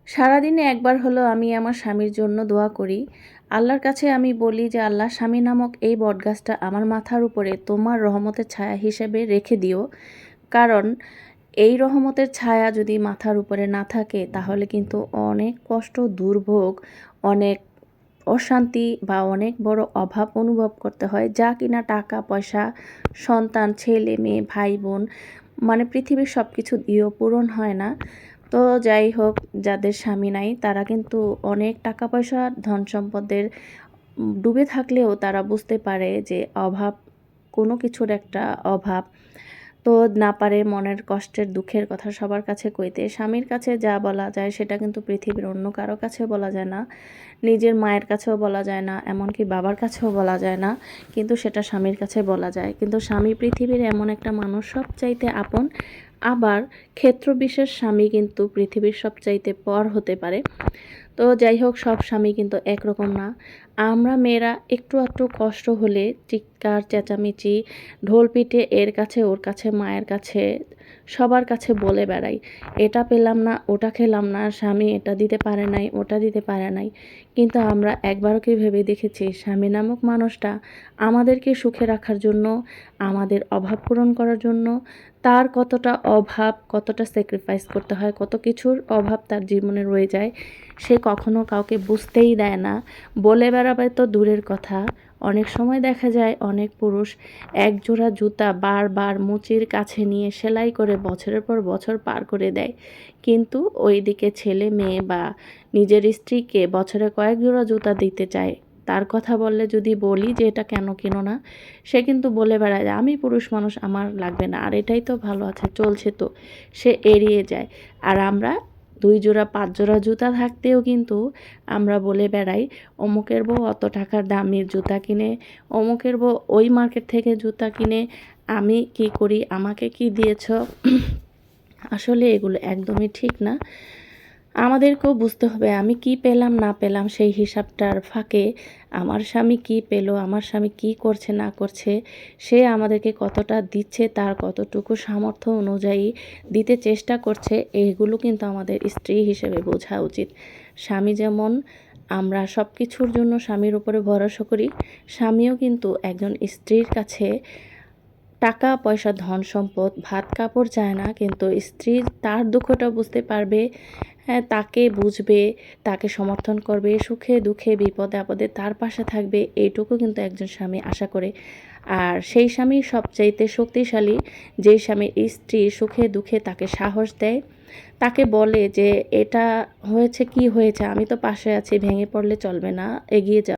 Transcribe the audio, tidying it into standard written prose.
সারাদিনে একবার হলেও আমি আমার স্বামীর জন্য দোয়া করি। আল্লাহর কাছে আমি বলি যে, "আল্লাহ, স্বামী নামক এই বটগাছটা আমার মাথার উপরে তোমার রহমতের ছায়া হিসেবে রেখে দিও।" কারণ এই রহমতের ছায়া যদি মাথার উপরে না থাকে তাহলে কিন্তু অনেক কষ্ট, দুর্ভোগ, অনেক অশান্তি বা অনেক বড় অভাব অনুভব করতে হয়, যা কিনা টাকা পয়সা, সন্তান, ছেলে মেয়ে, ভাই বোন মানে পৃথিবীর সব কিছু দিয়েও পূরণ হয় না। তো যাই হোক, যাদের স্বামী নাই তারা কিন্তু অনেক টাকা পয়সা, ধন সম্পদের ডুবে থাকলেও তারা বুঝতে পারে যে অভাব, কোনো কিছুর একটা অভাব। তো না পারে মনের কষ্টের, দুঃখের কথা সবার কাছে কইতে। স্বামীর কাছে যা বলা যায় সেটা কিন্তু পৃথিবীর অন্য কারো কাছে বলা যায় না। নিজের মায়ের কাছেও বলা যায় না, এমনকি বাবার কাছেও বলা যায় না। কিন্তু সেটা স্বামীর কাছে বলা যায়। কিন্তু স্বামী পৃথিবীর এমন একটা মানুষ, সবচাইতে আপন। আবার ক্ষেত্রবিশেষ স্বামী কিন্তু পৃথিবীর সবচাইতে পর হতে পারে। তো যাই হোক, সব স্বামী কিন্তু একরকম না। আমরা মেয়েরা একটু আধটু কষ্ট হলে চিৎকার চেঁচামেচি, ঢোল পিটে এর কাছে ওর কাছে, মায়ের কাছে, সবার কাছে বলে বেড়াই, এটা পেলাম না, ওটা খেলাম না, স্বামী এটা দিতে পারে নাই, ওটা দিতে পারে নাই। কিন্তু আমরা একবারও কি ভেবে দেখেছি স্বামী নামক মানুষটা আমাদেরকে সুখে রাখার জন্য, আমাদের অভাব পূরণ করার জন্য তার কতটা অভাব, কতটা স্যাক্রিফাইস করতে হয়, কত কিছুর অভাব তার জীবনে রয়ে যায়, সে কখনো কাউকে বুঝতেই দেয় না। বলে বেড়াবে তো দূরের কথা, অনেক সময় দেখা যায় অনেক পুরুষ এক জোড়া জুতা বারবার মুচির কাছে নিয়ে সেলাই করে বছরের পর বছর পার করে দেয়। কিন্তু ওইদিকে ছেলে মেয়ে বা নিজের স্ত্রীকে বছরে কয়েক জোড়া জুতা দিতে চায়। তার কথা বললে যদি বলি যে এটা কেন কিনো না, সে কিন্তু বলে বেড়ায় যে আমি পুরুষ মানুষ, আমার লাগবে না, আর এটাই তো ভালো আছে, চলছে তো। সে এড়িয়ে যায়। আর আমরা ২ জোড়া ৫ জোড়া জুতা থাকতেও কিন্তু আমরা বলে বেড়াই অমুকের বউ অত টাকার দামের জুতা কিনে, অমুকের বউ ওই মার্কেট থেকে জুতা কিনে, আমি কি করি, আমাকে কি দিয়েছ? আসলে এগুলো একদমই ঠিক না। আমাদেরকেও বুঝতে হবে আমি কি পেলাম না পেলাম, সেই হিসাবটার ফাঁকে আমার স্বামী কি পেল, আমার স্বামী কি করছে না করছে, সে আমাদেরকে কতটা দিচ্ছে, তার কতটুকু সামর্থ্য অনুযায়ী দিতে চেষ্টা করছে, এইগুলো কিন্তু আমাদের স্ত্রী হিসেবে বোঝা উচিত। স্বামী যেমন, আমরা সব কিছুর জন্য স্বামীর উপরে ভরসা করি, স্বামীও কিন্তু একজন স্ত্রীর কাছে টাকা পয়সা, ধন সম্পদ, ভাত কাপড় চায় না, কিন্তু স্ত্রী তার দুঃখটা বুঝতে পারবে, হ্যাঁ, তাকে বুঝবে, তাকে সমর্থন করবে, সুখে দুঃখে বিপদে আপদে তার পাশে থাকবে, এইটুকু কিন্তু একজন স্বামী আশা করে। আর সেই স্বামী সবচাইতে শক্তিশালী, যেই স্বামী স্ত্রী সুখে দুঃখে তাকে সাহস দেয়, তাকে বলে যে এটা হয়েছে কি হয়েছে, আমি তো পাশে আছি, ভেঙে পড়লে চলবে না, এগিয়ে যাও।